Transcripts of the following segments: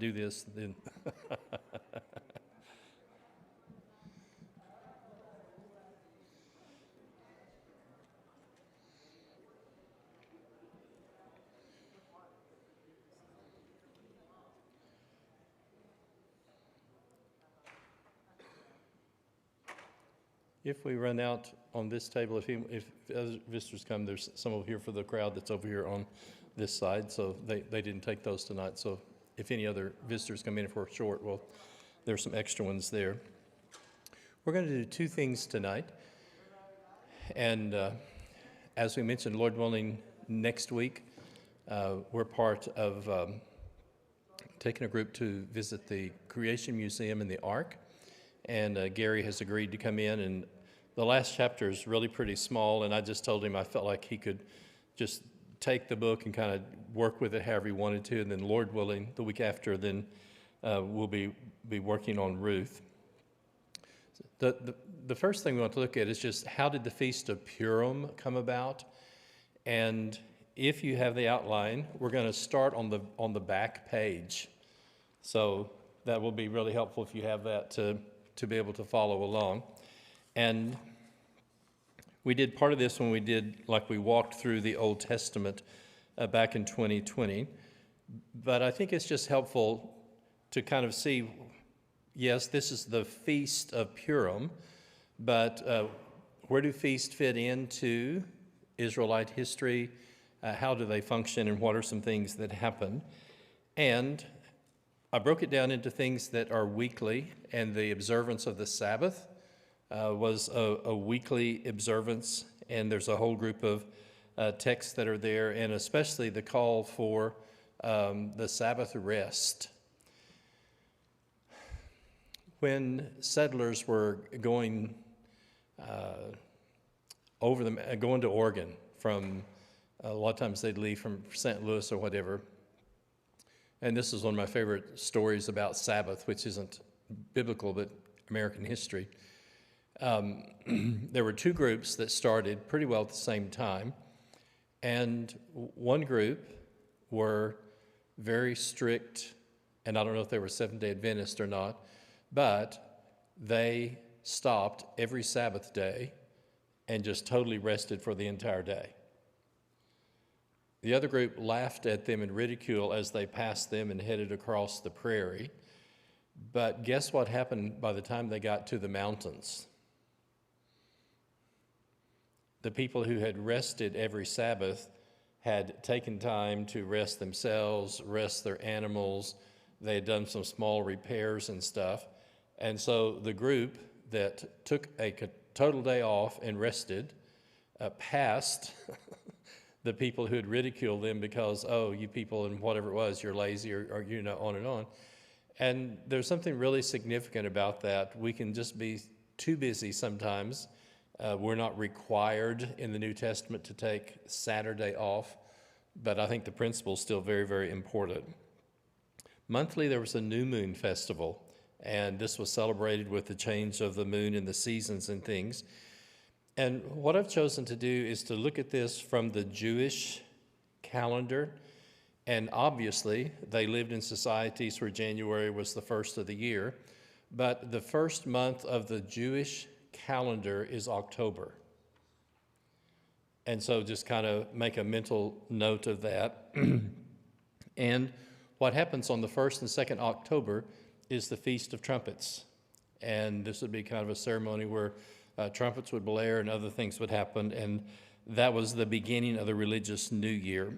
do this, then. If we run out on this table, if other visitors come, there's some over here for the crowd that's over here on this side, so they didn't take those tonight. So if any other visitors come in, if we're short, well, there's some extra ones there. We're going to do two things tonight. And as we mentioned, Lord willing, next week, we're part of taking a group to visit the Creation Museum in the Ark. And Gary has agreed to come in, and the last chapter is really pretty small, and I just told him I felt like he could just take the book and kind of work with it however he wanted to, and then Lord willing, the week after, then we'll be working on Ruth. The first thing we want to look at is just how did the Feast of Purim come about? And if you have the outline, we're going to start on the back page. So that will be really helpful if you have that to be able to follow along. And we did part of this when we walked through the Old Testament back in 2020. But I think it's just helpful to kind of see, yes, this is the Feast of Purim, but where do feasts fit into Israelite history? How do they function, and what are some things that happen? And I broke it down into things that are weekly, and the observance of the Sabbath was a weekly observance, and there's a whole group of texts that are there, and especially the call for the Sabbath rest. When settlers were going to Oregon from, a lot of times they'd leave from St. Louis or whatever. And this is one of my favorite stories about Sabbath, which isn't biblical, but American history. There were two groups that started pretty well at the same time. And one group were very strict, and I don't know if they were Seventh-day Adventist or not, but they stopped every Sabbath day and just totally rested for the entire day. The other group laughed at them in ridicule as they passed them and headed across the prairie. But guess what happened by the time they got to the mountains? The people who had rested every Sabbath had taken time to rest themselves, rest their animals. They had done some small repairs and stuff. And so the group that took a total day off and rested passed the people who had ridiculed them because, oh, you people and whatever it was, you're lazy or on and on. And there's something really significant about that. We can just be too busy sometimes. We're not required in the New Testament to take Saturday off, but I think the principle is still very, very important. Monthly, there was a new moon festival, and this was celebrated with the change of the moon and the seasons and things. And what I've chosen to do is to look at this from the Jewish calendar. And obviously, they lived in societies where January was the first of the year. But the first month of the Jewish calendar is October. And so just kind of make a mental note of that. And what happens on the 1st and 2nd October is the Feast of Trumpets. And this would be kind of a ceremony where trumpets would blare and other things would happen, and that was the beginning of the religious new year.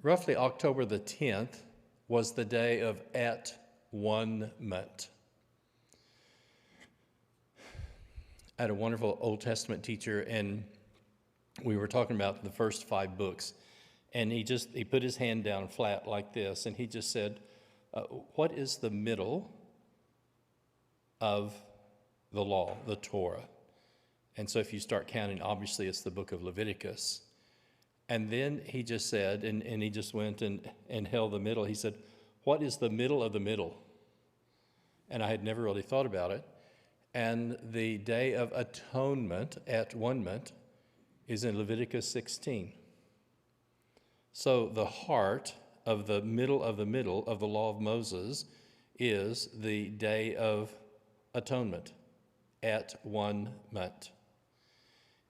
Roughly October the 10th was the day of At-One-Ment. I had a wonderful Old Testament teacher, and we were talking about the first 5 books, and he put his hand down flat like this, and he just said, what is the middle of the law, the Torah? And so if you start counting, obviously it's the book of Leviticus. And then he just said, and he just went and held the middle. He said, what is the middle of the middle? And I had never really thought about it. And the Day of Atonement, At-One-Ment, is in Leviticus 16. So the heart of the middle of the law of Moses is the Day of Atonement at 1 month.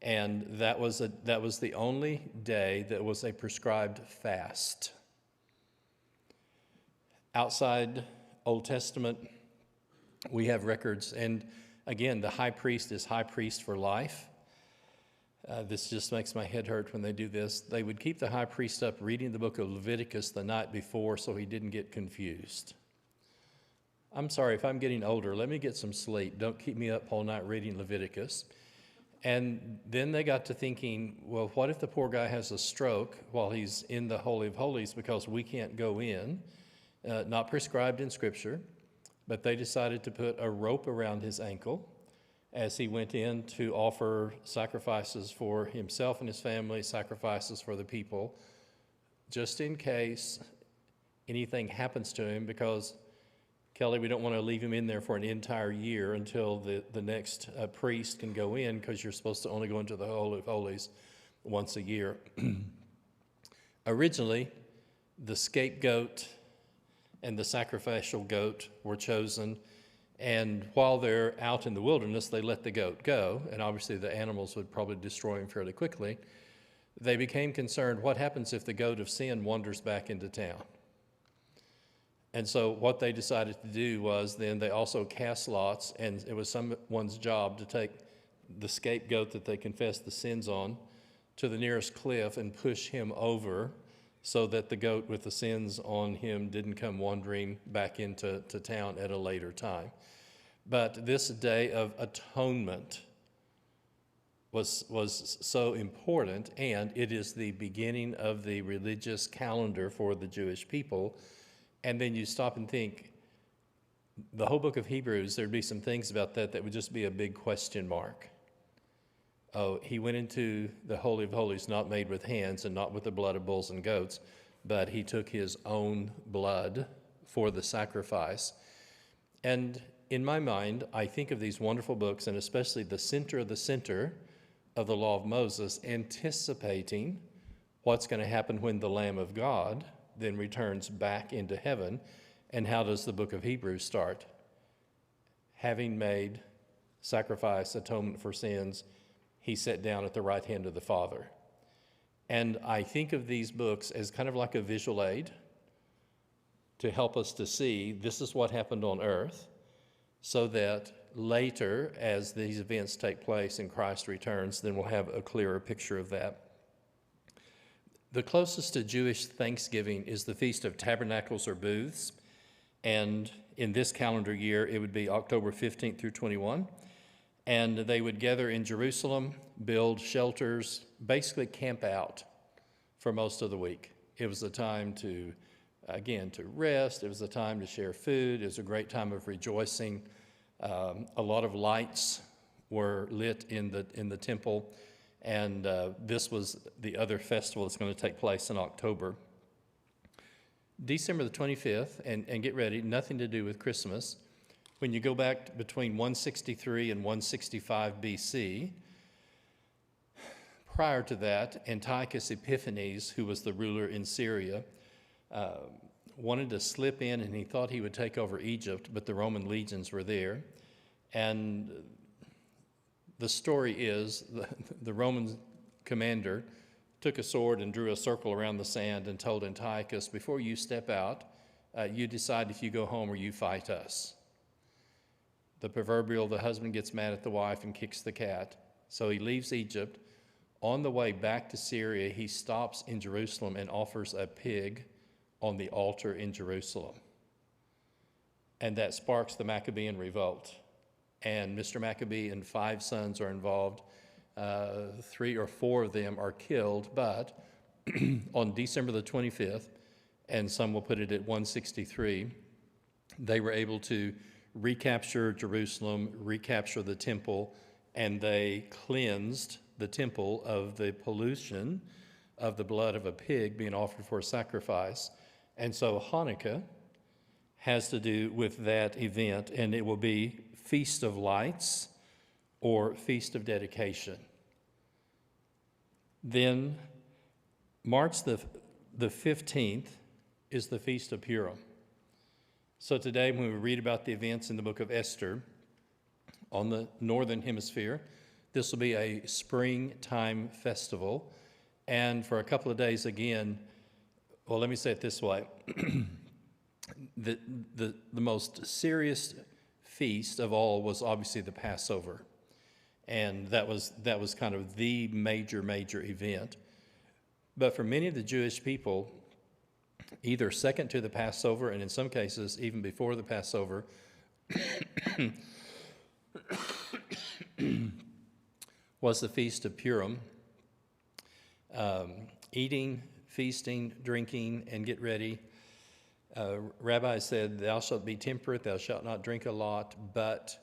And that was the only day that was a prescribed fast. Outside Old Testament, we have records, and again, the high priest is high priest for life. This just makes my head hurt when they do this. They would keep the high priest up reading the book of Leviticus the night before so he didn't get confused. I'm sorry, if I'm getting older, let me get some sleep. Don't keep me up all night reading Leviticus. And then they got to thinking, well, what if the poor guy has a stroke while he's in the Holy of Holies because we can't go in? Not prescribed in Scripture, but they decided to put a rope around his ankle as he went in to offer sacrifices for himself and his family, sacrifices for the people, just in case anything happens to him, because, Kelly, we don't want to leave him in there for an entire year until the next priest can go in, because you're supposed to only go into the Holy of Holies once a year. Originally, the scapegoat and the sacrificial goat were chosen, and while they're out in the wilderness, they let the goat go, and obviously the animals would probably destroy him fairly quickly. They became concerned, what happens if the goat of sin wanders back into town? And so what they decided to do was then they also cast lots, and it was someone's job to take the scapegoat that they confessed the sins on to the nearest cliff and push him over so that the goat with the sins on him didn't come wandering back into town at a later time. But this Day of Atonement was so important, and it is the beginning of the religious calendar for the Jewish people. And then you stop and think, the whole book of Hebrews, there'd be some things about that would just be a big question mark. Oh, he went into the Holy of Holies not made with hands and not with the blood of bulls and goats, but he took his own blood for the sacrifice. And in my mind, I think of these wonderful books, and especially the center of the law of Moses, anticipating what's going to happen when the Lamb of God then returns back into heaven. And how does the book of Hebrews start? Having made sacrifice, atonement for sins, he sat down at the right hand of the Father. And I think of these books as kind of like a visual aid to help us to see this is what happened on earth, so that later, as these events take place and Christ returns, then we'll have a clearer picture of that. The closest to Jewish Thanksgiving is the Feast of Tabernacles or Booths, and in this calendar year, it would be October 15th through 21, and they would gather in Jerusalem, build shelters, basically camp out for most of the week. It was a time to rest. It was a time to share food. It was a great time of rejoicing. A lot of lights were lit in the temple, and this was the other festival that's going to take place in October. December the 25th, and get ready, nothing to do with Christmas. When you go back between 163 and 165 BC, prior to that, Antiochus Epiphanes, who was the ruler in Syria, wanted to slip in, and he thought he would take over Egypt, but the Roman legions were there. And the story is the Roman commander took a sword and drew a circle around the sand and told Antiochus, before you step out, you decide if you go home or you fight us. The husband gets mad at the wife and kicks the cat. So he leaves Egypt. On the way back to Syria, he stops in Jerusalem and offers a pig on the altar in Jerusalem. And that sparks the Maccabean revolt. And Mr. Maccabee and 5 sons are involved. 3 or 4 of them are killed, but on December the 25th, and some will put it at 163, they were able to recapture Jerusalem, recapture the temple, and they cleansed the temple of the pollution of the blood of a pig being offered for a sacrifice. And so Hanukkah has to do with that event, and it will be Feast of Lights or Feast of Dedication. Then March the 15th is the Feast of Purim. So today, when we read about the events in the book of Esther on the northern hemisphere, this will be a springtime festival. And for a couple of days again, well, let me say it this way. The most serious feast of all was obviously the Passover. And that was kind of the major event. But for many of the Jewish people, either second to the Passover, and in some cases even before the Passover, was the Feast of Purim. Eating, feasting, drinking, and get ready. Rabbi said, "Thou shalt be temperate, thou shalt not drink a lot," but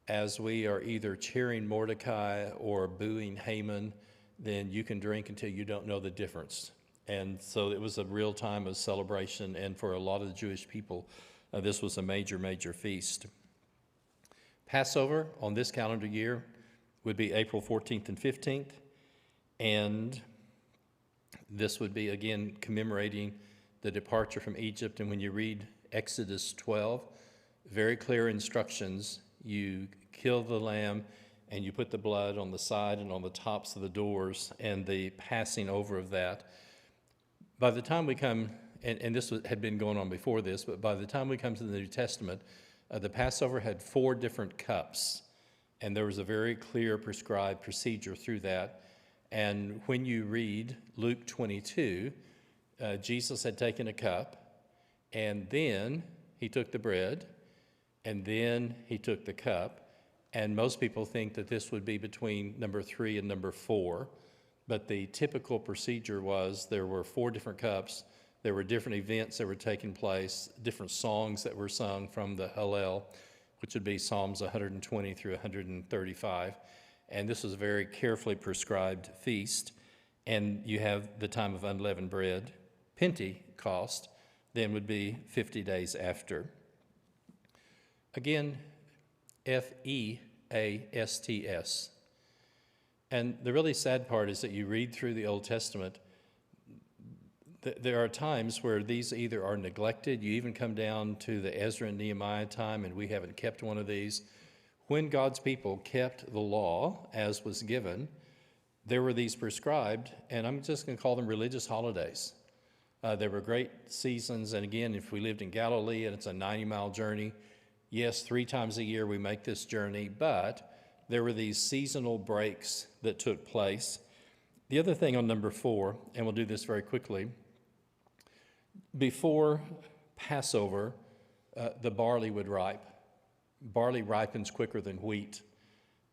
as we are either cheering Mordecai or booing Haman, then you can drink until you don't know the difference. And so it was a real time of celebration, and for a lot of the Jewish people, this was a major feast. Passover on this calendar year would be April 14th and 15th, and this would be, again, commemorating the departure from Egypt. And when you read Exodus 12, very clear instructions. You kill the lamb and you put the blood on the side and on the tops of the doors and the passing over of that. By the time we come, and this had been going on before this, but by the time we come to the New Testament, the Passover had 4 different cups, and there was a very clear prescribed procedure through that. And when you read Luke 22, Jesus had taken a cup, and then he took the bread, and then he took the cup. And most people think that this would be between number 3 and number 4. But the typical procedure was there were 4 different cups. There were different events that were taking place, different songs that were sung from the Hallel, which would be Psalms 120 through 135. And this was a very carefully prescribed feast. And you have the time of unleavened bread. Pentecost then would be 50 days after. Again, Feasts. And the really sad part is that you read through the Old Testament, there are times where these either are neglected. You even come down to the Ezra and Nehemiah time, and we haven't kept one of these. When God's people kept the law as was given, there were these prescribed, and I'm just going to call them religious holidays. There were great seasons, and again, if we lived in Galilee and it's a 90-mile journey, yes, 3 times a year we make this journey, but there were these seasonal breaks that took place. The other thing on number 4, and we'll do this very quickly, before Passover, the barley would ripe. Barley ripens quicker than wheat.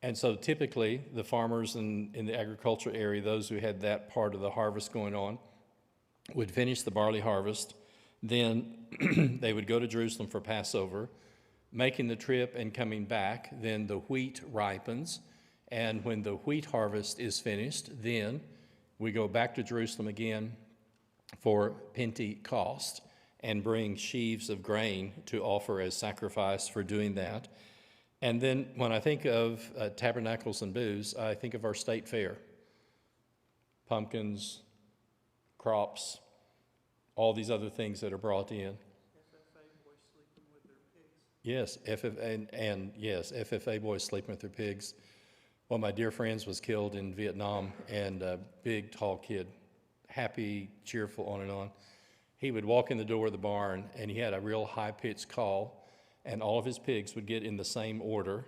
And so typically the farmers in the agricultural area, those who had that part of the harvest going on, would finish the barley harvest. Then they would go to Jerusalem for Passover. Making the trip and coming back, then the wheat ripens. And when the wheat harvest is finished, then we go back to Jerusalem again for Pentecost and bring sheaves of grain to offer as sacrifice for doing that. And then when I think of tabernacles and booths, I think of our state fair. Pumpkins, crops, all these other things that are brought in. Yes, FFA boys sleeping with their pigs. One of my dear friends was killed in Vietnam, and a big, tall kid, happy, cheerful, on and on. He would walk in the door of the barn, and he had a real high-pitched call, and all of his pigs would get in the same order,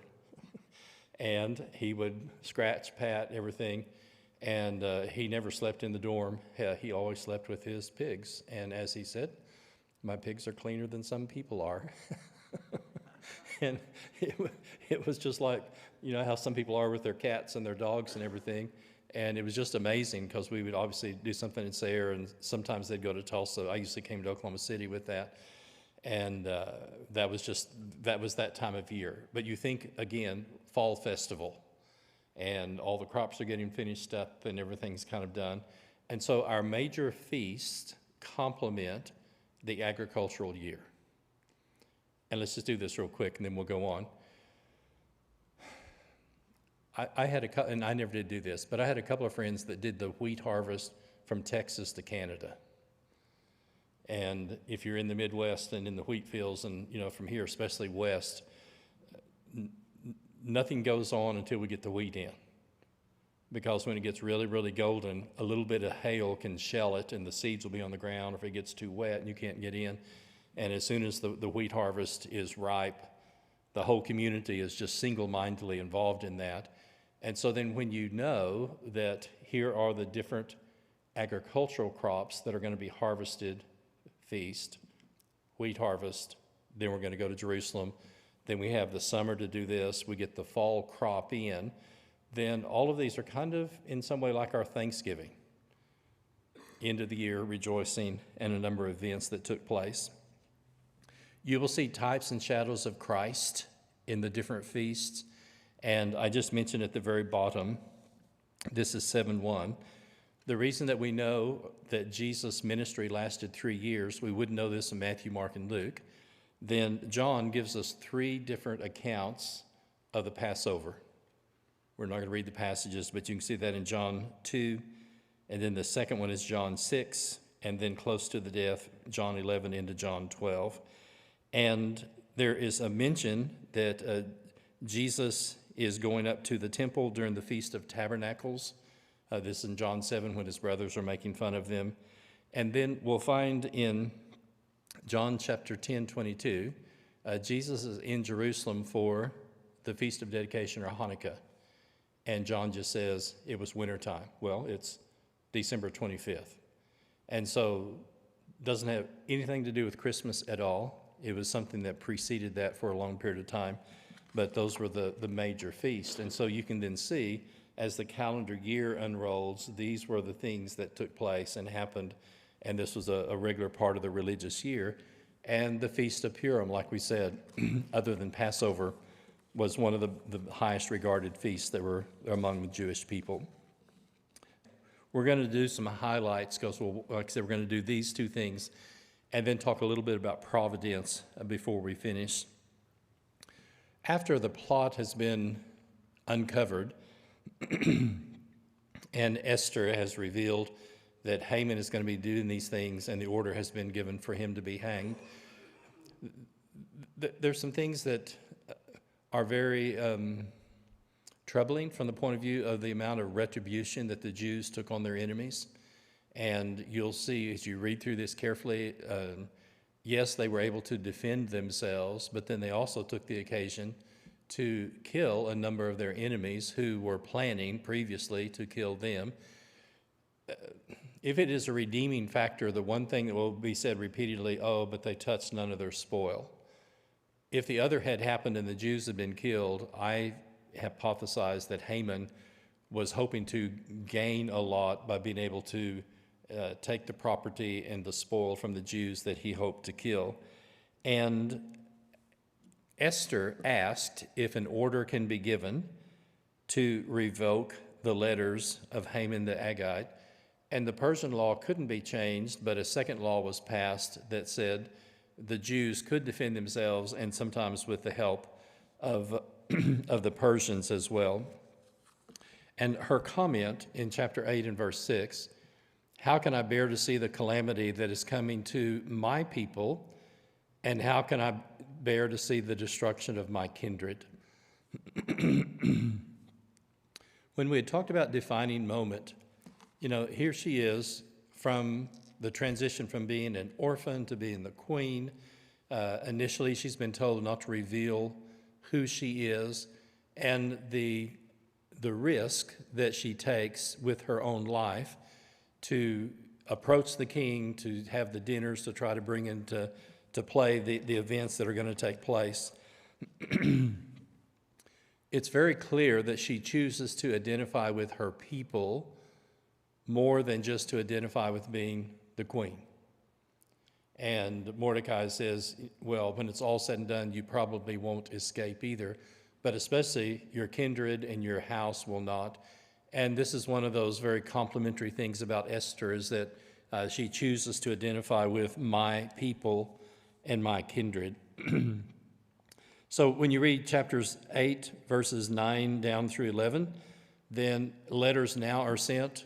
and he would scratch, pat, everything, and he never slept in the dorm. He always slept with his pigs, and as he said, my pigs are cleaner than some people are. And it was just like, you know, how some people are with their cats and their dogs and everything. And it was just amazing because we would obviously do something in Sayre, and sometimes they'd go to Tulsa. I usually came to Oklahoma City with that. And that was that time of year. But you think, again, fall festival, and all the crops are getting finished up and everything's kind of done. And so our major feasts complement the agricultural year. And let's just do this real quick, and then we'll go on. I had and I never did do this, but I had a couple of friends that did the wheat harvest from Texas to Canada. And if you're in the Midwest and in the wheat fields and, from here, especially west, nothing goes on until we get the wheat in. Because when it gets really, really golden, a little bit of hail can shell it and the seeds will be on the ground if it gets too wet and you can't get in. And as soon as the wheat harvest is ripe, the whole community is just single-mindedly involved in that. And so then when you know that here are the different agricultural crops that are going to be harvested, feast, wheat harvest, then we're going to go to Jerusalem, then we have the summer to do this, we get the fall crop in, then all of these are kind of in some way like our Thanksgiving. End of the year rejoicing and a number of events that took place. You will see types and shadows of Christ in the different feasts. And I just mentioned at the very bottom, this is 7:1. The reason that we know that Jesus' ministry lasted 3 years, we wouldn't know this in Matthew, Mark, and Luke. Then John gives us 3 different accounts of the Passover. We're not going to read the passages, but you can see that in John 2, and then the second one is John 6, and then close to the death, John 11 into John 12. And there is a mention that Jesus is going up to the temple during the Feast of Tabernacles. This is in John 7 when his brothers are making fun of them. And then we'll find in John chapter 10:22, Jesus is in Jerusalem for the Feast of Dedication or Hanukkah. And John just says it was wintertime. Well, it's December 25th. And so it doesn't have anything to do with Christmas at all. It was something that preceded that for a long period of time. But those were the major feasts. And so you can then see, as the calendar year unrolls, these were the things that took place and happened. And this was a regular part of the religious year. And the Feast of Purim, like we said, other than Passover, was one of the highest regarded feasts that were among the Jewish people. We're going to do some highlights because, like I said, we're going to do these 2 things and then talk a little bit about providence before we finish. After the plot has been uncovered and Esther has revealed that Haman is going to be doing these things and the order has been given for him to be hanged, there's some things that are very troubling from the point of view of the amount of retribution that the Jews took on their enemies. And you'll see as you read through this carefully, yes, they were able to defend themselves, but then they also took the occasion to kill a number of their enemies who were planning previously to kill them. If it is a redeeming factor, the one thing that will be said repeatedly, oh, but they touched none of their spoil. If the other had happened and the Jews had been killed, I hypothesized that Haman was hoping to gain a lot by being able to take the property and the spoil from the Jews that he hoped to kill. And Esther asked if an order can be given to revoke the letters of Haman the Agagite. And the Persian law couldn't be changed, but a second law was passed that said the Jews could defend themselves, and sometimes with the help of the Persians as well. And her comment in chapter 8 and verse 6, how can I bear to see the calamity that is coming to my people, and how can I bear to see the destruction of my kindred? When we had talked about defining moment, here she is from the transition from being an orphan to being the queen. Initially, she's been told not to reveal who she is, and the risk that she takes with her own life to approach the king, to have the dinners, to try to bring into play the events that are going to take place. It's very clear that she chooses to identify with her people more than just to identify with being the queen. And Mordecai says, well, when it's all said and done, you probably won't escape either, but especially your kindred and your house will not. And this is one of those very complimentary things about Esther, is that she chooses to identify with my people and my kindred. So when you read chapters 8, verses 9 down through 11, then letters now are sent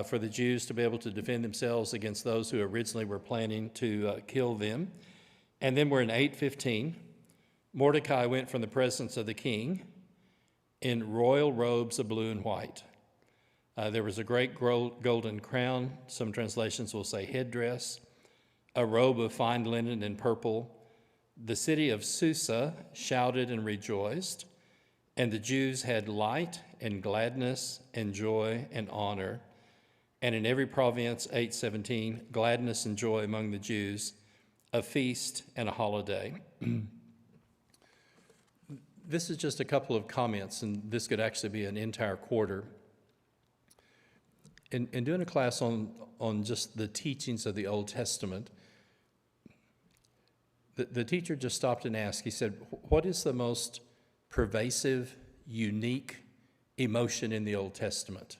for the Jews to be able to defend themselves against those who originally were planning to kill them. And then we're in 8:15. Mordecai went from the presence of the king in royal robes of blue and white. There was a great golden crown, some translations will say headdress, a robe of fine linen and purple. The city of Susa shouted and rejoiced, and the Jews had light and gladness and joy and honor. And in every province, 8:17, gladness and joy among the Jews, a feast and a holiday. This is just a couple of comments, and this could actually be an entire quarter. In doing a class on just the teachings of the Old Testament, the teacher just stopped and asked, he said, what is the most pervasive, unique emotion in the Old Testament?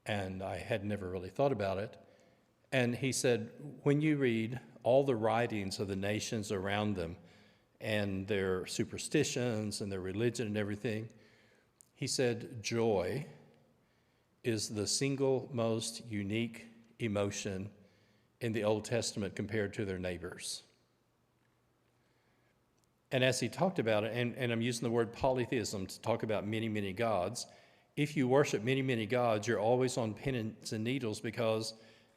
And I had never really thought about it. And he said, when you read all the writings of the nations around them and their superstitions and their religion and everything, he said, joy is the single most unique emotion in the Old Testament compared to their neighbors. And as he talked about it, and I'm using the word polytheism to talk about many, many gods, if you worship many, many gods, you're always on pins and needles because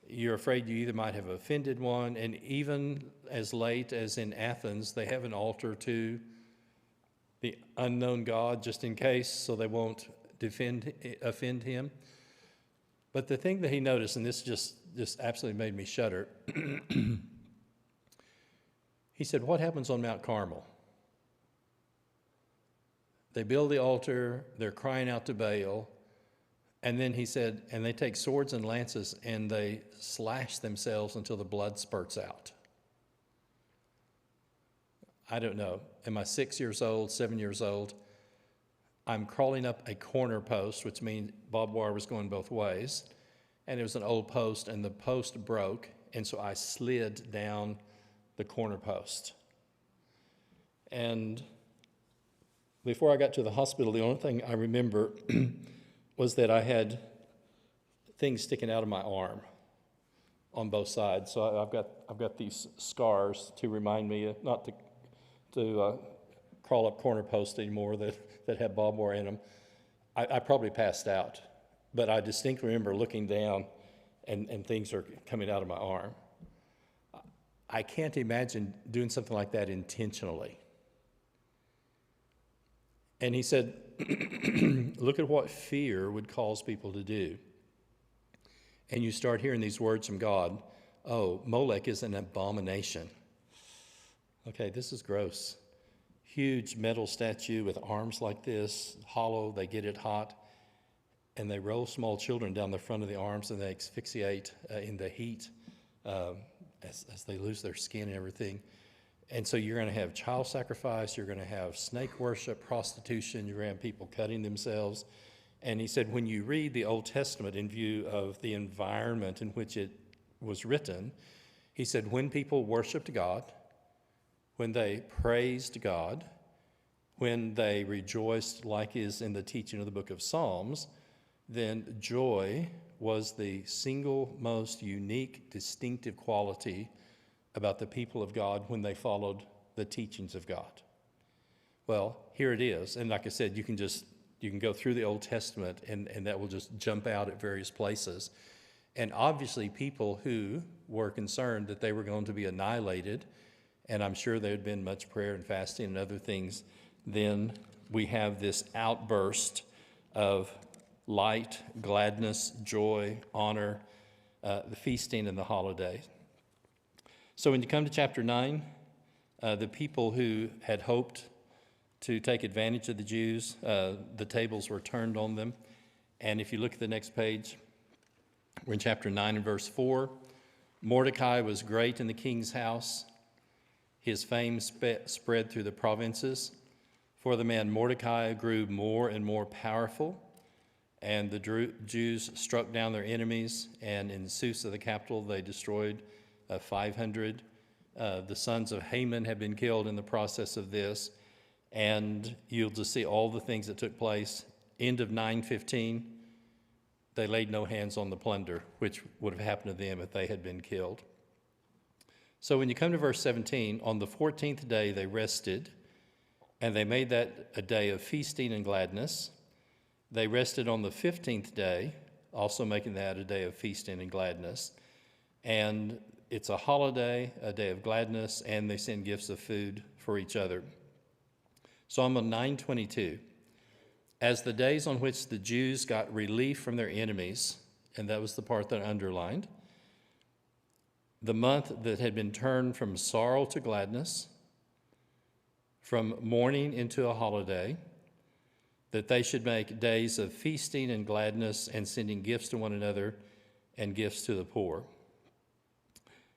you're afraid you either might have offended one, and even as late as in Athens, they have an altar to the unknown God just in case, so they won't offend him. But the thing that he noticed, and this just absolutely made me shudder, he said, what happens on Mount Carmel? They build the altar, they're crying out to Baal, and then he said, and they take swords and lances and they slash themselves until the blood spurts out. I don't know. Am I 6 years old, 7 years old? I'm crawling up a corner post, which means barbed wire was going both ways. And it was an old post, and the post broke, and so I slid down the corner post. And before I got to the hospital, the only thing I remember was that I had things sticking out of my arm on both sides. So I've got these scars to remind me not to crawl up corner posts anymore that have barbed wire in them. I probably passed out, but I distinctly remember looking down and things are coming out of my arm. I can't imagine doing something like that intentionally. And he said, look at what fear would cause people to do. And you start hearing these words from God. Oh, Molech is an abomination. Okay, this is gross. Huge metal statue with arms like this, hollow, they get it hot, and they roll small children down the front of the arms and they asphyxiate in the heat as they lose their skin and everything. And so you're going to have child sacrifice, you're going to have snake worship, prostitution, you're going to have people cutting themselves. And he said, when you read the Old Testament in view of the environment in which it was written, he said, when people worshiped God, when they praised God, when they rejoiced, like is in the teaching of the book of Psalms, then joy was the single most unique, distinctive quality about the people of God when they followed the teachings of God. Well, here it is. And like I said, you can go through the Old Testament and that will just jump out at various places. And obviously people who were concerned that they were going to be annihilated, and I'm sure there had been much prayer and fasting and other things, then we have this outburst of light, gladness, joy, honor, the feasting and the holiday. So when you come to chapter 9, the people who had hoped to take advantage of the Jews, the tables were turned on them. And if you look at the next page, we're in chapter 9 and verse 4. Mordecai was great in the king's house. His fame spread through the provinces. For the man Mordecai grew more and more powerful, and the Jews struck down their enemies, and in Susa, the capital, they destroyed 500. The sons of Haman have been killed in the process of this, and you'll just see all the things that took place. End of 9:15, they laid no hands on the plunder, which would have happened to them if they had been killed. So when you come to verse 17, on the 14th day they rested, and they made that a day of feasting and gladness. They rested on the 15th day, also making that a day of feasting and gladness. And it's a holiday, a day of gladness, and they send gifts of food for each other. Psalm 922. As the days on which the Jews got relief from their enemies, and that was the part that I underlined, the month that had been turned from sorrow to gladness, from mourning into a holiday, that they should make days of feasting and gladness and sending gifts to one another and gifts to the poor.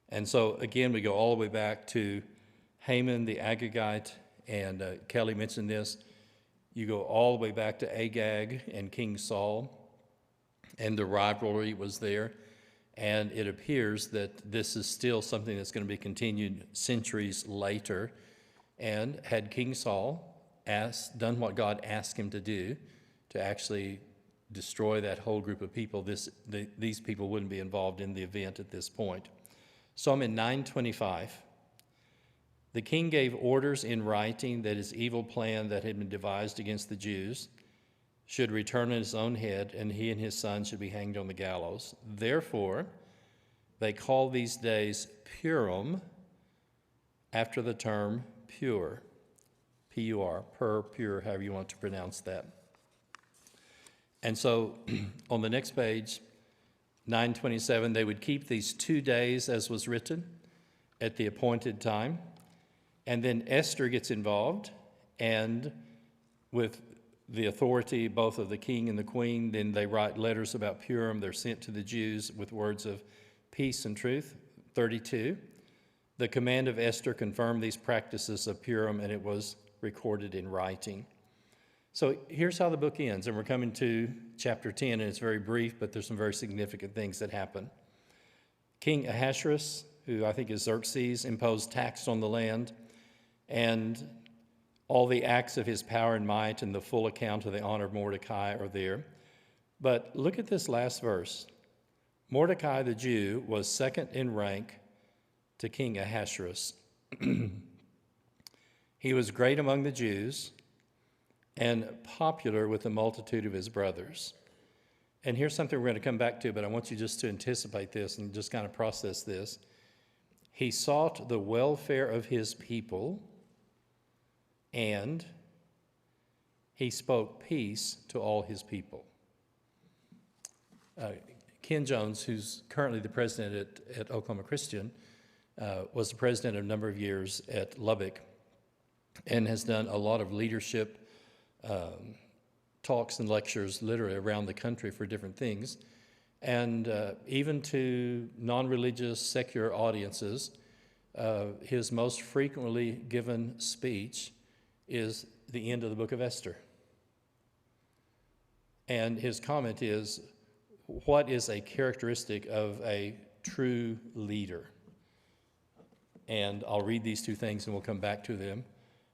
And so, again, we go all the way back to Haman the Agagite, and Kelly mentioned this. You go all the way back to Agag and King Saul, and the rivalry was there. And it appears that this is still something that's going to be continued centuries later. And had King Saul done what God asked him to do, to actually destroy that whole group of people, these people wouldn't be involved in the event at this point. Psalm 925. The king gave orders in writing that his evil plan that had been devised against the Jews should return on his own head, and he and his son should be hanged on the gallows. Therefore, they call these days Purim, after the term pure, P-U-R, pure, however you want to pronounce that. And so on the next page, 927, they would keep these 2 days as was written at the appointed time. And then Esther gets involved, and with the authority both of the king and the queen, then they write letters about Purim. They're sent to the Jews with words of peace and truth. 32. The command of Esther confirmed these practices of Purim, and it was recorded in writing. So here's how the book ends, and we're coming to chapter 10, and it's very brief, but there's some very significant things that happen. King Ahasuerus, who I think is Xerxes, imposed tax on the land, and all the acts of his power and might and the full account of the honor of Mordecai are there. But look at this last verse. Mordecai the Jew was second in rank to King Ahasuerus. He was great among the Jews and popular with the multitude of his brothers. And here's something we're going to come back to, but I want you just to anticipate this and just kind of process this. He sought the welfare of his people, and he spoke peace to all his people. Ken Jones, who's currently the president at Oklahoma Christian, was the president a number of years at Lubbock and has done a lot of leadership talks and lectures literally around the country for different things. And even to non-religious secular audiences, his most frequently given speech is the end of the book of Esther. And his comment is, what is a characteristic of a true leader? And I'll read these two things and we'll come back to them.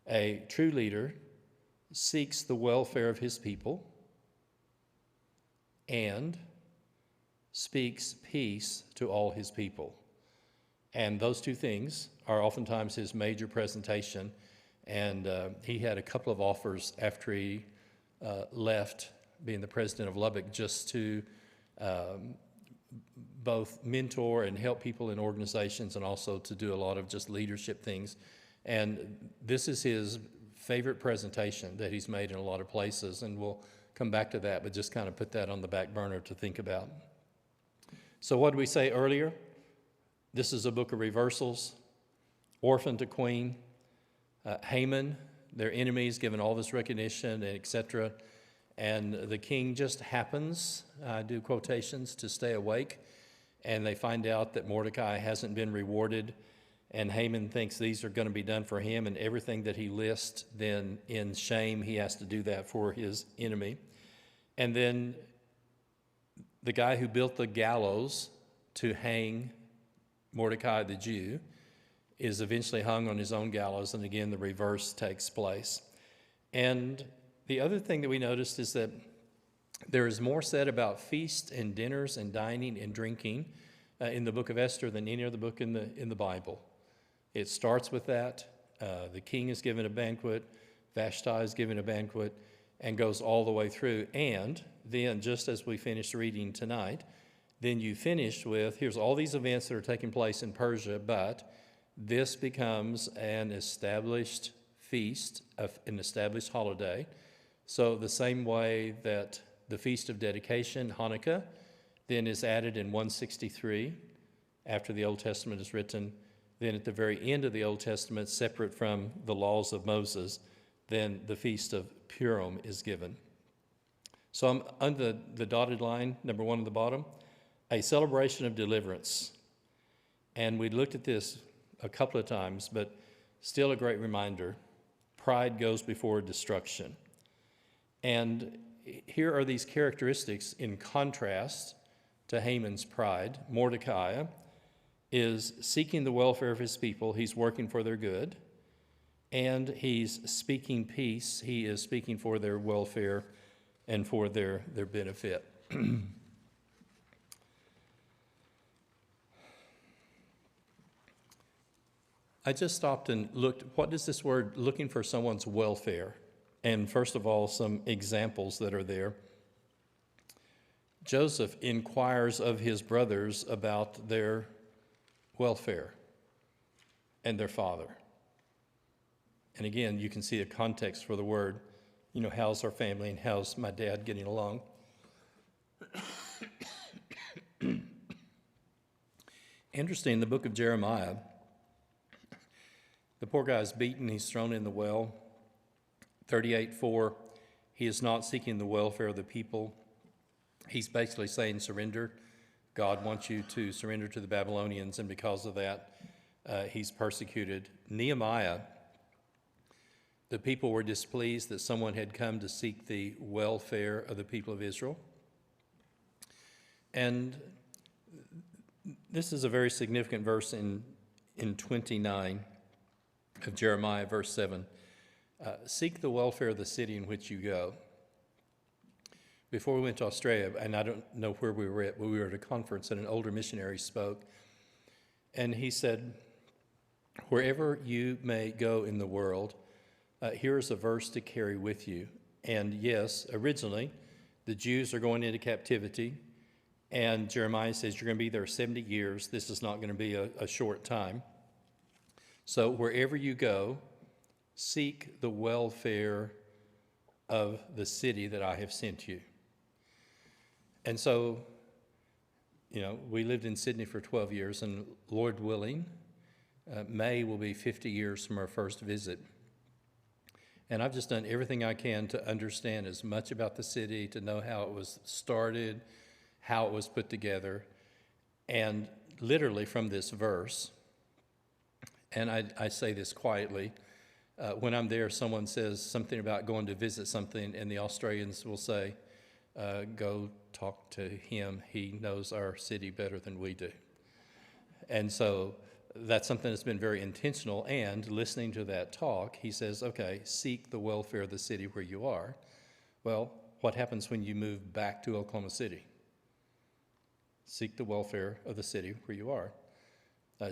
A true leader seeks the welfare of his people and speaks peace to all his people. And those two things are oftentimes his major presentation. And he had a couple of offers after he left being the president of Lubbock, just to both mentor and help people in organizations, and also to do a lot of just leadership things. And this is his favorite presentation that he's made in a lot of places, and we'll come back to that, but just kind of put that on the back burner to think about. So what did we say earlier? This is a book of reversals. Orphan to queen. Haman, their enemies, given all this recognition, and etc. And the king just happens, I do quotations, to stay awake. And they find out that Mordecai hasn't been rewarded. And Haman thinks these are going to be done for him, and everything that he lists, then in shame, he has to do that for his enemy. And then the guy who built the gallows to hang Mordecai the Jew is eventually hung on his own gallows, and again, the reverse takes place. And the other thing that we noticed is that There is more said about feasts and dinners and dining and drinking in the book of Esther than any other book in the Bible. It starts with that. The king is given a banquet, Vashti is given a banquet, and goes all the way through. And then, just as we finished reading tonight, then you finish with, here's all these events that are taking place in Persia, but this becomes an established feast, an established holiday. So the same way that the Feast of Dedication, Hanukkah, then is added in 163 after the Old Testament is written. Then at the very end of the Old Testament, separate from the laws of Moses, then the Feast of Purim is given. So I'm under the dotted line, number 1 at the bottom, a celebration of deliverance. And we looked at this a couple of times, but still a great reminder. Pride goes before destruction. And here are these characteristics in contrast to Haman's pride. Mordecai is seeking the welfare of his people. He's working for their good. And he's speaking peace. He is speaking for their welfare and for their benefit. I just stopped and looked, what does this word looking for someone's welfare? And first of all, some examples that are there. Joseph inquires of his brothers about their welfare and their father. And again, you can see a context for the word, how's our family and how's my dad getting along? Interesting, the book of Jeremiah, the poor guy is beaten, he's thrown in the well. 38:4, he is not seeking the welfare of the people. He's basically saying surrender. God wants you to surrender to the Babylonians, and because of that, he's persecuted. Nehemiah, the people were displeased that someone had come to seek the welfare of the people of Israel. And this is a very significant verse in 29 of Jeremiah, verse 7. Seek the welfare of the city in which you go. Before we went to Australia, and I don't know where we were at, but we were at a conference and an older missionary spoke. And he said, wherever you may go in the world, here's a verse to carry with you. And yes, originally, the Jews are going into captivity. And Jeremiah says, you're going to be there 70 years. This is not going to be a short time. So wherever you go, seek the welfare of the city that I have sent you. And so, we lived in Sydney for 12 years, and Lord willing, May will be 50 years from our first visit. And I've just done everything I can to understand as much about the city, to know how it was started, how it was put together. And literally from this verse, and I say this quietly, when I'm there, someone says something about going to visit something, and the Australians will say, go talk to him. He knows our city better than we do. And so that's something that's been very intentional. And listening to that talk, he says, okay, seek the welfare of the city where you are. Well, what happens when you move back to Oklahoma City? Seek the welfare of the city where you are.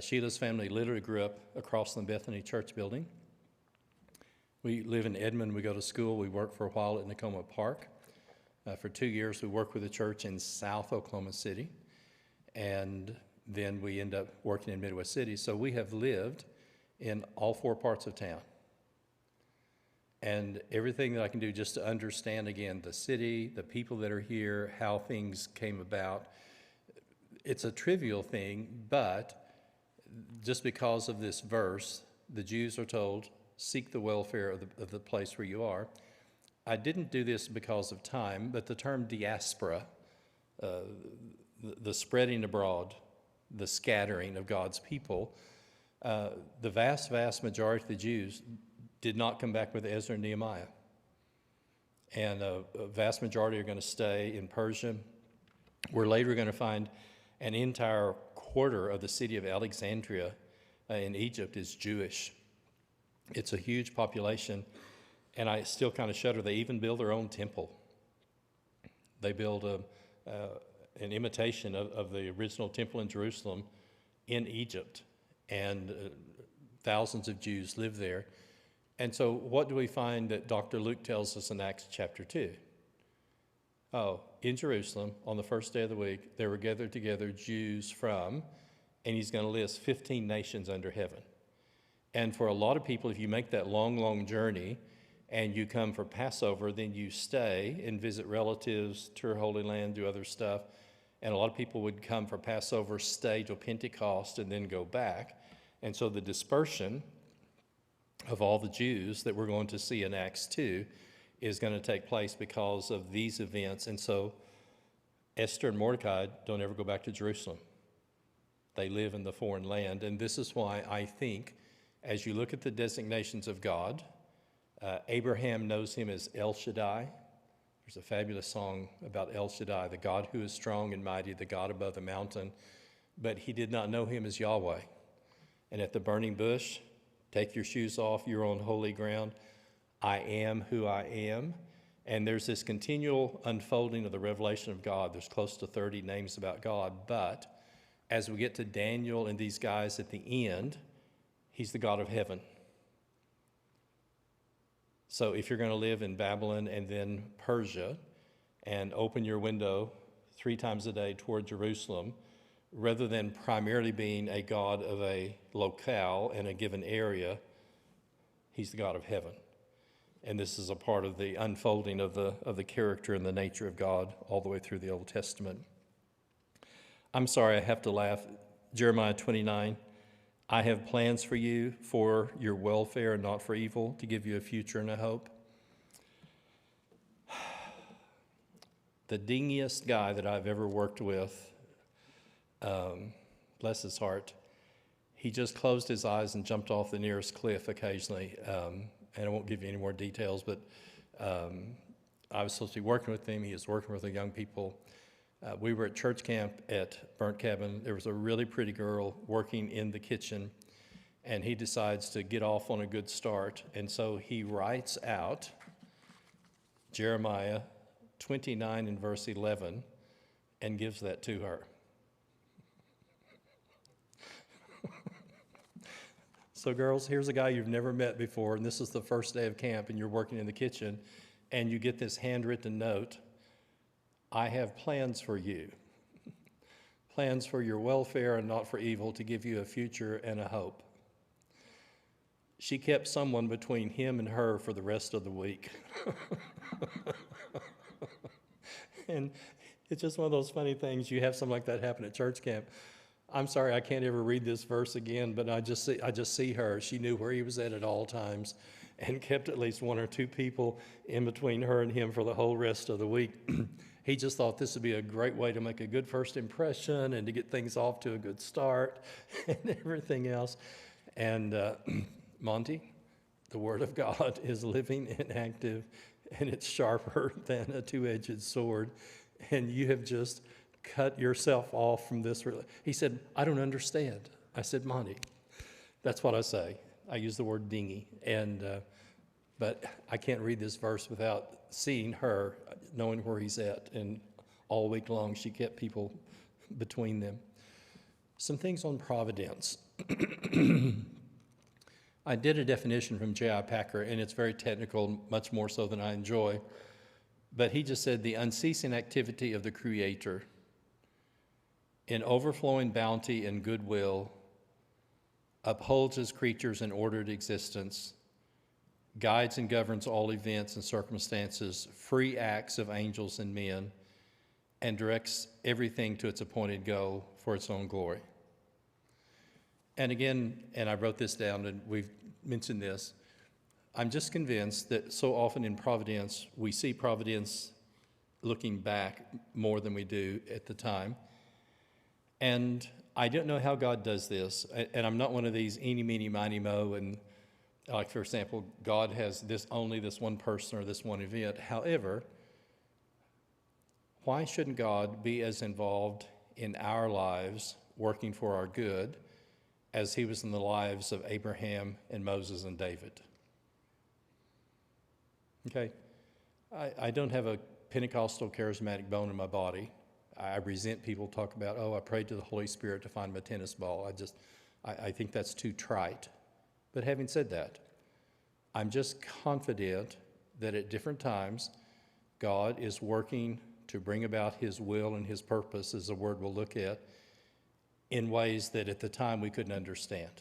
Sheila's family literally grew up across from the Bethany Church building. We live in Edmond. We go to school. We work for a while at Nakoma Park. For 2 years, we worked with a church in South Oklahoma City, and then we end up working in Midwest City. So we have lived in all 4 parts of town. And everything that I can do just to understand, again, the city, the people that are here, how things came about. It's a trivial thing, but just because of this verse, the Jews are told, seek the welfare of the place where you are. I didn't do this because of time, but the term diaspora, the spreading abroad, the scattering of God's people, the vast majority of the Jews did not come back with Ezra and Nehemiah. And a vast majority are going to stay in Persia. We're later going to find an entire quarter of the city of Alexandria in Egypt is Jewish. It's a huge population, and I still kind of shudder. They even build their own temple. They build an imitation of the original temple in Jerusalem in Egypt, and thousands of Jews live there. And so what do we find that Dr. Luke tells us in Acts chapter 2? Oh, in Jerusalem, on the first day of the week, there were gathered together Jews from, and he's going to list 15 nations under heaven. And for a lot of people, if you make that long, long journey and you come for Passover, then you stay and visit relatives, tour Holy Land, do other stuff. And a lot of people would come for Passover, stay till Pentecost, and then go back. And so the dispersion of all the Jews that we're going to see in Acts 2 is going to take place because of these events. And so Esther and Mordecai don't ever go back to Jerusalem. They live in the foreign land. And this is why I think, as you look at the designations of God, Abraham knows him as El Shaddai. There's a fabulous song about El Shaddai, the God who is strong and mighty, the God above the mountain. But he did not know him as Yahweh. And at the burning bush, take your shoes off, you're on holy ground. I am who I am. And there's this continual unfolding of the revelation of God. There's close to 30 names about God. But as we get to Daniel and these guys at the end, he's the God of heaven. So if you're going to live in Babylon and then Persia and open your window 3 times a day toward Jerusalem, rather than primarily being a God of a locale in a given area, he's the God of heaven. And this is a part of the unfolding of the character and the nature of God all the way through the Old Testament. I'm sorry, I have to laugh. Jeremiah 29, I have plans for you for your welfare and not for evil, to give you a future and a hope. The dingiest guy that I've ever worked with, bless his heart, he just closed his eyes and jumped off the nearest cliff occasionally. And I won't give you any more details, but I was supposed to be working with him. He was working with the young people. We were at church camp at Burnt Cabin. There was a really pretty girl working in the kitchen, and he decides to get off on a good start. And so he writes out Jeremiah 29 and verse 11 and gives that to her. So girls, here's a guy you've never met before, and this is the first day of camp, and you're working in the kitchen, and you get this handwritten note. I have plans for you, plans for your welfare and not for evil, to give you a future and a hope. She kept someone between him and her for the rest of the week. And it's just one of those funny things. You have something like that happen at church camp. I'm sorry, I can't ever read this verse again, but I just see her. She knew where he was at all times and kept at least 1 or 2 people in between her and him for the whole rest of the week. He just thought this would be a great way to make a good first impression and to get things off to a good start and everything else. And Monty, the Word of God is living and active, and it's sharper than a 2-edged sword. And you have just cut yourself off from this. He said, I don't understand. I said, Monty, that's what I say. I use the word dingy. But I can't read this verse without seeing her, knowing where he's at. And all week long, she kept people between them. Some things on providence. I did a definition from J.I. Packer, and it's very technical, much more so than I enjoy. But he just said, the unceasing activity of the Creator in overflowing bounty and goodwill upholds his creatures in ordered existence, guides and governs all events and circumstances, free acts of angels and men, and directs everything to its appointed goal for its own glory. And again, and I wrote this down and we've mentioned this, I'm just convinced that so often in providence, we see providence looking back more than we do at the time. And I don't know how God does this, and I'm not one of these eeny, meeny, miny, mo, and like, for example, God has only this one person or this one event. However, why shouldn't God be as involved in our lives, working for our good, as he was in the lives of Abraham and Moses and David? Okay, I don't have a Pentecostal charismatic bone in my body. I resent people talk about, oh, I prayed to the Holy Spirit to find my tennis ball. I think that's too trite. But having said that, I'm just confident that at different times, God is working to bring about his will and his purpose, as the word we'll look at, in ways that at the time we couldn't understand.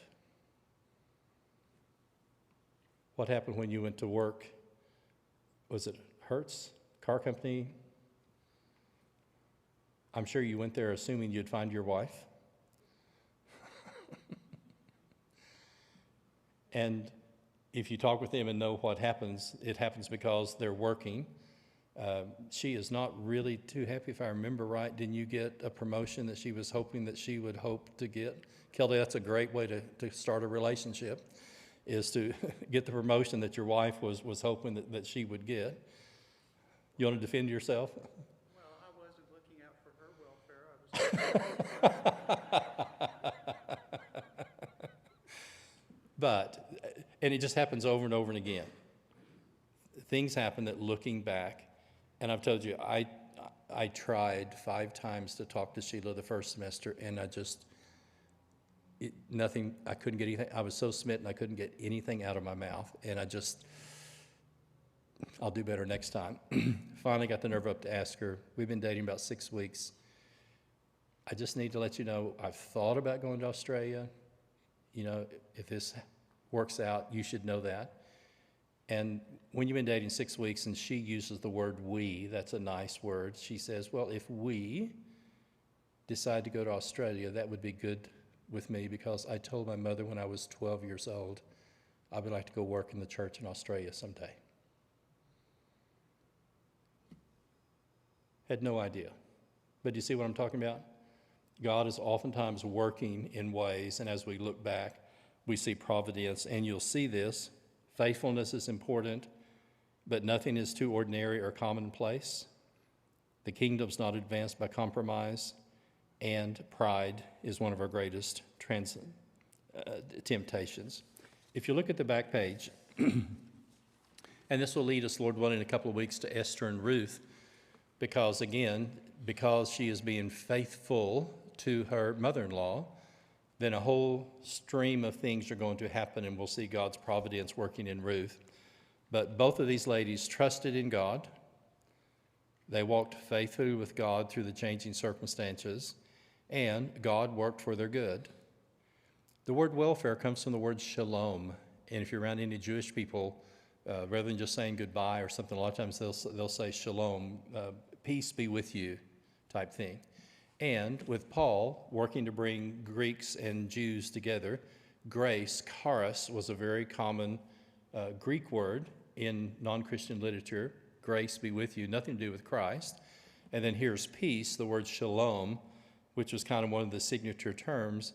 What happened when you went to work? Was it Hertz Car Company? I'm sure you went there assuming you'd find your wife. And if you talk with them and know what happens, it happens because they're working. She is not really too happy, if I remember right. Didn't you get a promotion that she was hoping that she would hope to get? Kelly, that's a great way to start a relationship, is to get the promotion that your wife was hoping that she would get. You want to defend yourself? Well, I wasn't looking out for her welfare. And it just happens over and over and again. Things happen that looking back, and I've told you, I tried 5 times to talk to Sheila the first semester, and I couldn't get anything. I was so smitten I couldn't get anything out of my mouth, and I'll do better next time. Finally got the nerve up to ask her. We've been dating about 6 weeks. I just need to let you know, I've thought about going to Australia. You know, if this works out, you should know that. And when you've been dating 6 weeks and she uses the word we, that's a nice word. She says, well, if we decide to go to Australia, that would be good with me, because I told my mother when I was 12 years old, I would like to go work in the church in Australia someday. Had no idea. But do you see what I'm talking about? God is oftentimes working in ways, and as we look back, we see providence, and you'll see this. Faithfulness is important, but nothing is too ordinary or commonplace. The kingdom's not advanced by compromise, and pride is one of our greatest temptations. If you look at the back page, and this will lead us, Lord willing, in a couple of weeks to Esther and Ruth, because she is being faithful to her mother-in-law, then a whole stream of things are going to happen, and we'll see God's providence working in Ruth. But both of these ladies trusted in God. They walked faithfully with God through the changing circumstances, and God worked for their good. The word welfare comes from the word shalom, and if you're around any Jewish people, rather than just saying goodbye or something, a lot of times they'll say shalom, peace be with you type thing. And with Paul working to bring Greeks and Jews together, grace, charis, was a very common Greek word in non-Christian literature. Grace be with you, nothing to do with Christ. And then here's peace, the word shalom, which was kind of one of the signature terms.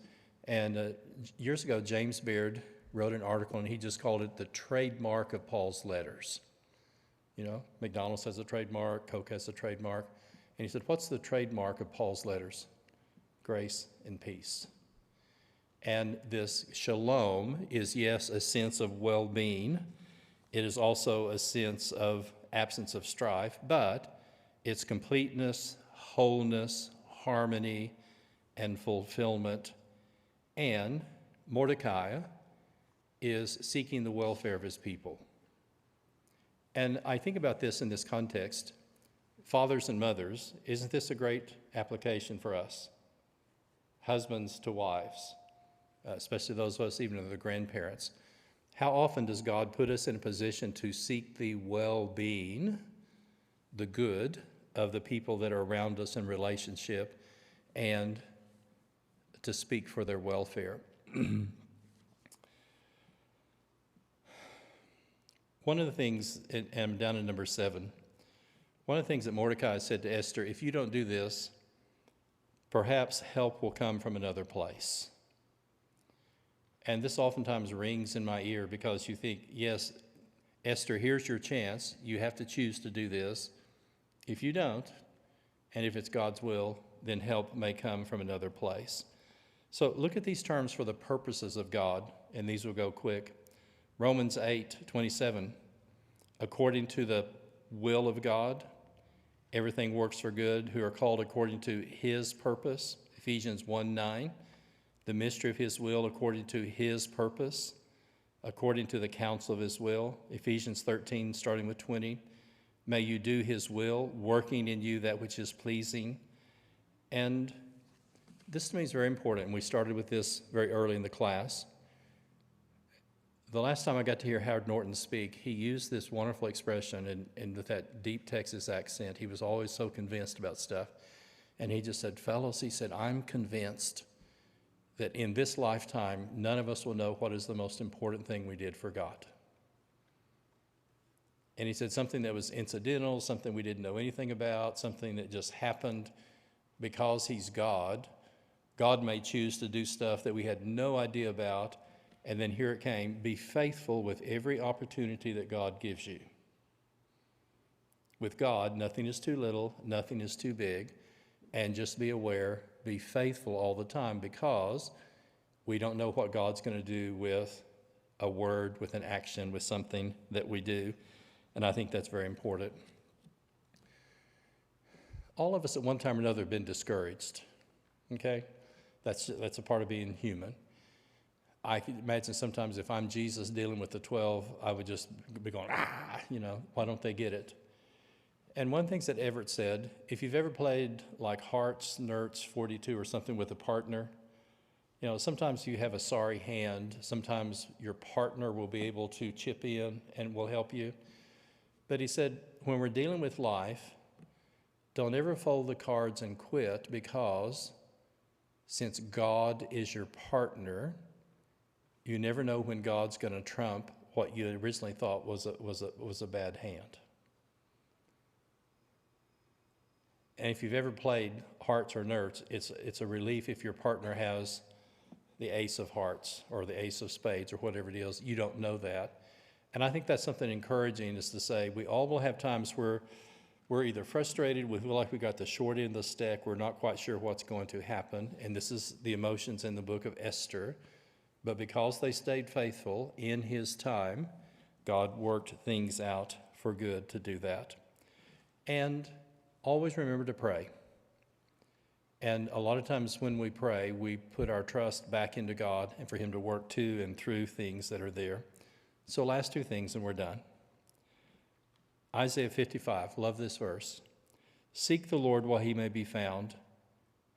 And years ago, James Beard wrote an article, and he just called it the trademark of Paul's letters. You know, McDonald's has a trademark, Coke has a trademark. And he said, what's the trademark of Paul's letters? Grace and peace. And this shalom is, yes, a sense of well-being. It is also a sense of absence of strife, but it's completeness, wholeness, harmony, and fulfillment. And Mordecai is seeking the welfare of his people. And I think about this in this context. Fathers and mothers, isn't this a great application for us? Husbands to wives, especially those of us even of the grandparents. How often does God put us in a position to seek the well-being, the good of the people that are around us in relationship, and to speak for their welfare? One of the things, and I'm down in number 7, one of the things that Mordecai said to Esther, if you don't do this, perhaps help will come from another place. And this oftentimes rings in my ear, because you think, yes, Esther, here's your chance. You have to choose to do this. If you don't, and if it's God's will, then help may come from another place. So look at these terms for the purposes of God, and these will go quick. Romans 8:27, according to the will of God Everything works for good who are called according to his purpose, Ephesians 1:9. The mystery of his will according to his purpose, according to the counsel of his will, Ephesians 13, starting with 20. May you do his will, working in you that which is pleasing. And this to me is very important, and we started with this very early in the class. The last time I got to hear Howard Norton speak, he used this wonderful expression, and with that deep Texas accent, he was always so convinced about stuff. And he just said, fellows, he said, I'm convinced that in this lifetime, none of us will know what is the most important thing we did for God. And he said something that was incidental, something we didn't know anything about, something that just happened because he's God. God may choose to do stuff that we had no idea about, and then here it came, be faithful with every opportunity that God gives you. With God, nothing is too little, nothing is too big, and just be aware, be faithful all the time, because we don't know what God's going to do with a word, with an action, with something that we do, and I think that's very important. All of us at one time or another have been discouraged, okay? That's a part of being human. I can imagine sometimes if I'm Jesus dealing with the 12, I would just be going, why don't they get it? And one thing that Everett said, if you've ever played like Hearts, Nerds, 42 or something with a partner, sometimes you have a sorry hand. Sometimes your partner will be able to chip in and will help you. But he said, when we're dealing with life, don't ever fold the cards and quit, because since God is your partner, you never know when God's going to trump what you originally thought was a bad hand. And if you've ever played Hearts or Nerds, it's a relief if your partner has the ace of hearts or the ace of spades or whatever it is. You don't know that. And I think that's something encouraging, is to say we all will have times where we're either frustrated, we feel like we got the short end of the stick, we're not quite sure what's going to happen, and this is the emotions in the book of Esther. But because they stayed faithful in his time, God worked things out for good to do that. And always remember to pray. And a lot of times when we pray, we put our trust back into God and for him to work to and through things that are there. So last two things and we're done. Isaiah 55, love this verse. Seek the Lord while he may be found,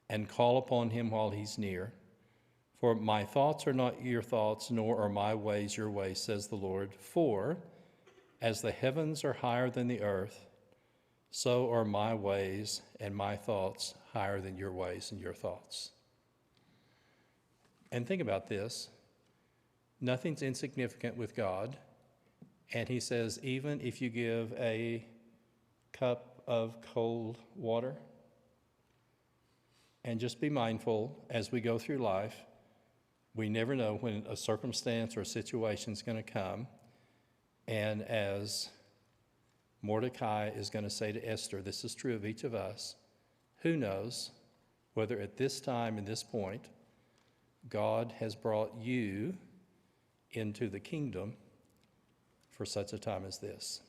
and call upon him while he's near. For my thoughts are not your thoughts, nor are my ways your ways, says the Lord. For as the heavens are higher than the earth, so are my ways and my thoughts higher than your ways and your thoughts. And think about this. Nothing's insignificant with God. And he says, even if you give a cup of cold water, and just be mindful as we go through life, we never know when a circumstance or a situation is going to come. And as Mordecai is going to say to Esther, this is true of each of us, who knows whether at this time and this point, God has brought you into the kingdom for such a time as this.